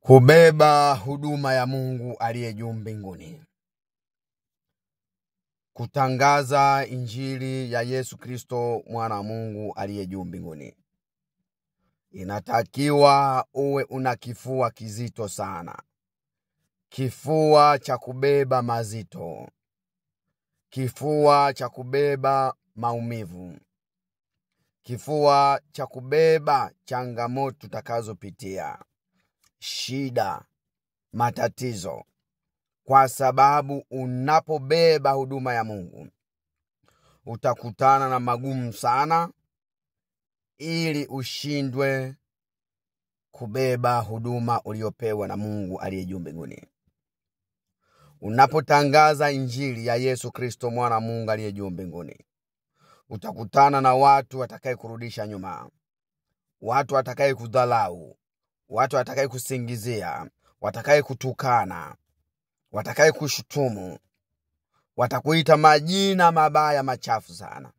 Kubeba huduma ya Mungu aliye juu mbinguni. Kutangaza injili ya Yesu Kristo mwana wa Mungu aliye juu mbinguni. Inatakiwa uwe una kifua kizito sana. Kifua cha kubeba mazito. Kifua cha kubeba maumivu. Kifua cha kubeba changamoto tutakazopitia. Shida, matatizo. Kwa sababu unapobeba huduma ya Mungu, utakutana na magumu sana ili ushindwe kubeba huduma uliopewa na Mungu aliye juu mbinguni. Unapotangaza injili ya Yesu Kristo mwana wa Mungu aliye juu mbinguni, utakutana na watu watakaye kurudisha nyuma. Watu watakaye kudhalau. Watu watakaye kusingizia, watakaye kutukana, watakaye kushutumu, watakuita majina mabaya machafu sana.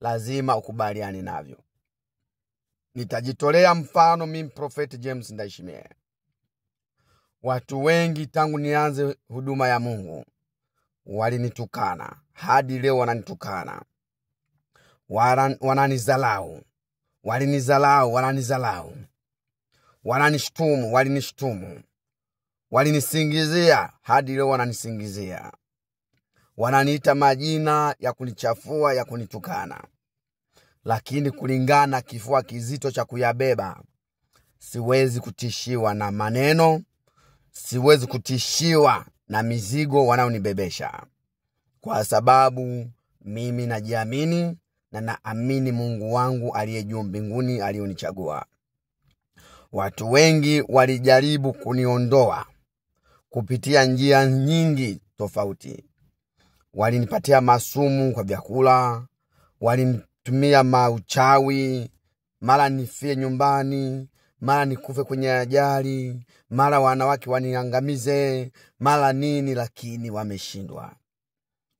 Lazima ukubaliane navyo. Nitajitolea mfano mimi Prophet James Ndaishimiye. Watu wengi tangu nianze huduma ya Mungu walinitukana, hadi leo wananitukana. Wananizalau, wananizalau. Wananishtumu, walinishtumu. Walinisingizia, hadi leo wananisingizia. Wananiita majina ya kunichafua, ya kunitukana. Lakini kulingana kifua kizito cha kuyabeba, siwezi kutishiwa na maneno, siwezi kutishiwa na mizigo wanaonibebesha. Kwa sababu mimi najiamini na naamini Mungu wangu aliye juu mbinguni aliyonichagua. Watu wengi walijaribu kuniondoa kupitia njia nyingi tofauti. Walinipatia masumu kwa vyakula, walinitumia mauchawi, mara nifie nyumbani, mara nikufe kwenye ajali, mara wanawake waniangamize, mara nini, lakini wameshindwa.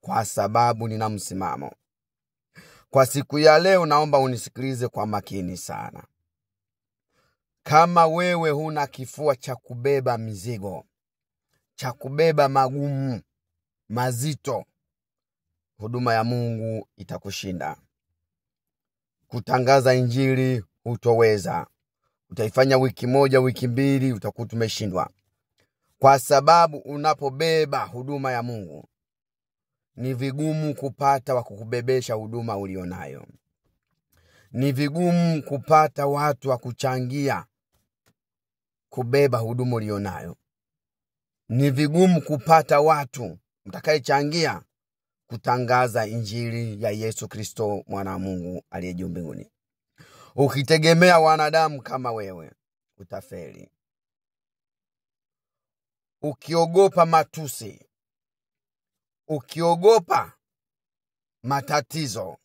Kwa sababu nina msimamo. Kwa siku ya leo naomba unisikilize kwa makini sana. Kama wewe huna kifua cha kubeba mizigo, cha kubeba magumu, mazito, huduma ya Mungu itakushinda. Kutangaza injili hutoweza. Utaifanya wiki moja, wiki mbili, utakuwa umeshindwa. Kwa sababu unapobeba huduma ya Mungu, ni vigumu kupata wa kukubebesha huduma ulionayo. Ni vigumu kupata watu wa kuchangia kubeba huduma ulionayo. Ni vigumu kupata watu mtakayechangia kutangaza injili ya Yesu Kristo mwana wa Mungu aliye juu mbinguni. Ukitegemea wanadamu kama wewe, utafeli. Ukiogopa matusi, ukiogopa matatizo,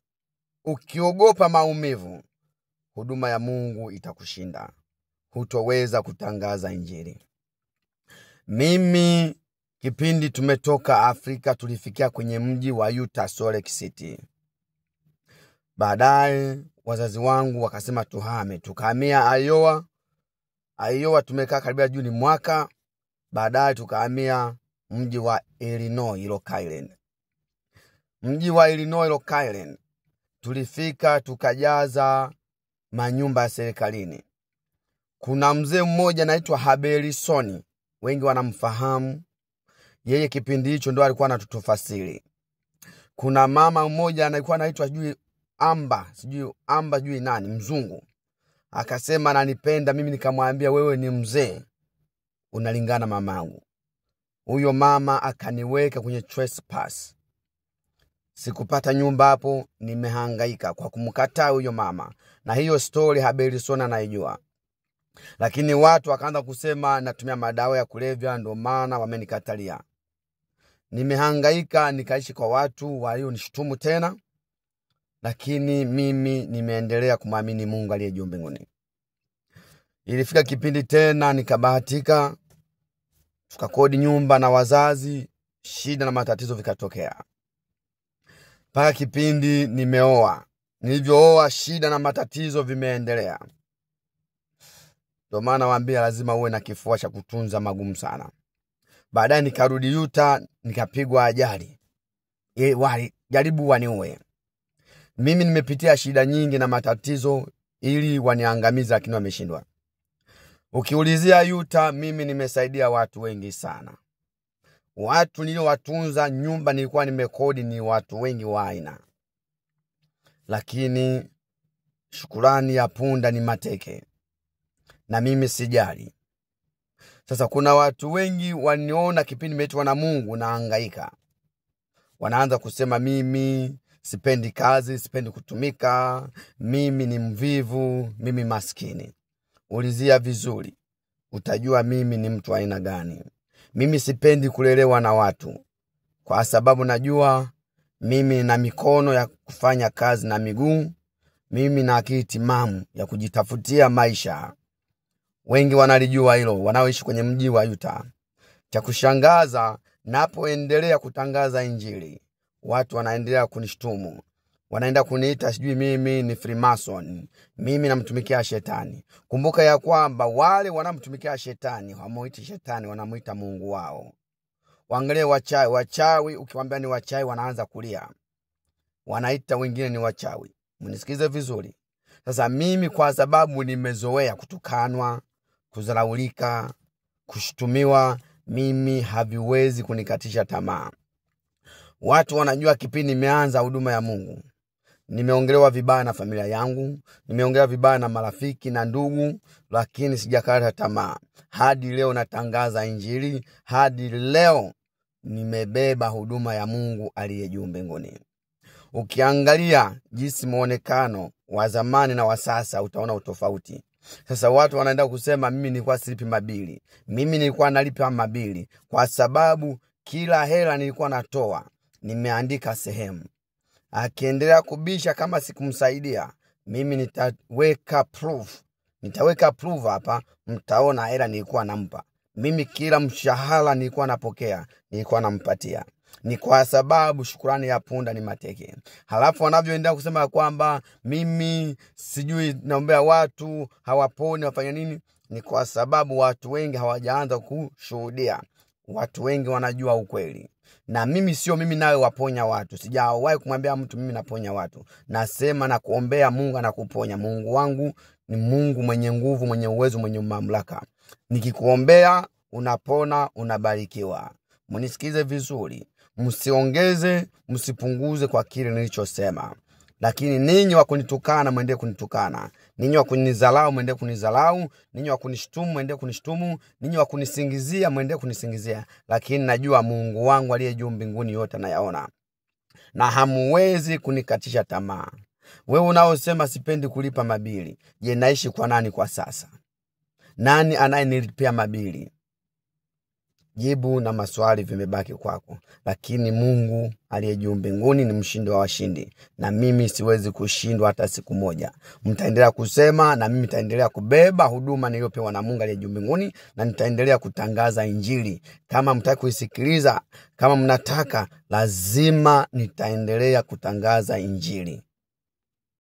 ukiogopa maumivu, huduma ya Mungu itakushinda. Hutoweza kutangaza injili. Mimi kipindi tumetoka Afrika tulifikia kwenye mji wa Utah, Salt Lake City. Baadaye wazazi wangu wakasema tuhame. Tukahamia Iowa. Iowa tumekaa karibia juni mwaka. Baadaye tukahamia mji wa Illinois, Rock Island. Mji wa Illinois, Rock Island, tulifika tukajaza manyumba ya serikalini. Kuna mzee mmoja anaitwa Habelisoni, wengi wanamfahamu. Yeye kipindi hicho ndo alikuwa anatutufasiri. Kuna mama mmoja alikuwa anaitwa Amba nani, mzungu. Akasema ananipenda mimi, nikamwambia wewe ni mzee, unalingana mamangu. Huyo mama akaniweka kwenye trespass. Sikupata nyumba hapo, nimehangaika kwa kumkataa huyo mama. Na hiyo story Habelisoni anaijua. Lakini watu wakaanza kusema natumia madawa ya kulevya, ndio maana wamenikatalia. Nimehangaika, nikaishi kwa watu walionishtumu tena. Lakini mimi nimeendelea kumwamini Mungu aliye juu mbinguni. Ilifika kipindi tena nikabahatika, tukakodi nyumba na wazazi, shida na matatizo vikatokea. Paka kipindi nimeoa. Nilivyooa, shida na matatizo vimeendelea. Ndio maana waambia lazima uwe na kifua cha kutunza magumu sana. Baadaye nikarudi Utah, nikapigwa ajali. Jaribu waniue. Mimi nimepitia shida nyingi na matatizo ili waniangamiza, lakini wameshindwa. Ukiulizia Utah, mimi nimesaidia watu wengi sana. Watu niliowatunza, nyumba nilikuwa nimekodi ni watu wengi wa aina. Lakini shukrani ya punda ni mateke. Na mimi sijali. Sasa kuna watu wengi waniona kipindi nimeitwa na Mungu nahangaika. Wanaanza kusema mimi sipendi kazi, sipendi kutumika, mimi ni mvivu, mimi maskini. Ulizia vizuri, utajua mimi ni mtu aina gani. Mimi sipendi kulelewa na watu, kwa sababu najua mimi na mikono ya kufanya kazi na miguu, mimi na akili timamu ya kujitafutia maisha. Wengi wanalijua hilo, wanaoishi kwenye mji wa Utah. Cha kushangaza, napoendelea kutangaza injili, watu wanaendelea kunishtumu. Wanaenda kuniita sijui mimi ni Freemason, mimi namtumikia shetani. Kumbuka ya kwamba wale wanamtumikia shetani hawamuiti shetani, wanamuita Mungu wao. Waangalie wachawi, ukiwaambia ni wachawi wanaanza kulia. Wanaita wengine ni wachawi. Mnisikize vizuri. Sasa mimi kwa sababu nimezoea kutukanwa, kudharaulika, kushtumiwa, mimi haviwezi kunikatisha tamaa. Watu wanajua kipindi nimeanza huduma ya Mungu, nimeongelewa vibaya na familia yangu, nimeongelewa vibaya na marafiki na ndugu, lakini sijakata tamaa. Hadi leo natangaza injili, hadi leo nimebeba huduma ya Mungu aliye juu mbinguni. Ukiangalia jinsi muonekano wa zamani na wa sasa, utaona utofauti. Sasa watu wanaenda kusema mimi nilikuwa silipi mabili. Mimi nilikuwa nalipa mabili kwa sababu kila hela nilikuwa natoa nimeandika sehemu. Akiendelea kubisha kama sikumsaidia, mimi nitaweka proof hapa, mtaona hela nilikuwa nampa. Mimi kila mshahara nilikuwa napokea, nilikuwa nampatia. Ni kwa sababu shukrani ya punda ni mateke. Halafu wanavyoendelea kusema kwamba mimi sijui naombea watu hawaponi wafanya nini, ni kwa sababu watu wengi hawajaanza kushuhudia. Watu wengi wanajua ukweli. Na mimi sio mimi nawe waponya watu. Sijawahi kumwambia mtu mimi naponya watu. Nasema na kuombea Mungu anakuponya. Mungu wangu ni Mungu mwenye nguvu, mwenye uwezo, mwenye mamlaka. Nikikuombea unapona, unabarikiwa. Mnisikize vizuri. Msiongeze, msipunguze kwa kile nilichosema. Lakini ninyi wa kunitukana mwende kunitukana. Ninyi wa kunidharau mwende kunidharau. Ninyi wa kunishtumu mwende kunishtumu. Ninyi wa kunisingizia mwende kunisingizia. Lakini najua Mungu wangu aliye juu mbinguni yote anayaona. Na hamuwezi kunikatisha tamaa. Wewe unaosema sipendi kulipa mabili, je, naishi kwa nani kwa sasa? Nani anayenilipia mabili? Jibu na maswali vimebaki kwako. Lakini Mungu aliye juu mbinguni ni mshindi wa washindi, na mimi siwezi kushindwa hata siku moja. Mtaendelea kusema na mimi nitaendelea kubeba huduma niliyopewa na Mungu aliye juu mbinguni, na nitaendelea kutangaza injili. Kama mtaki kuisikiliza, kama mnataka, lazima nitaendelea kutangaza injili.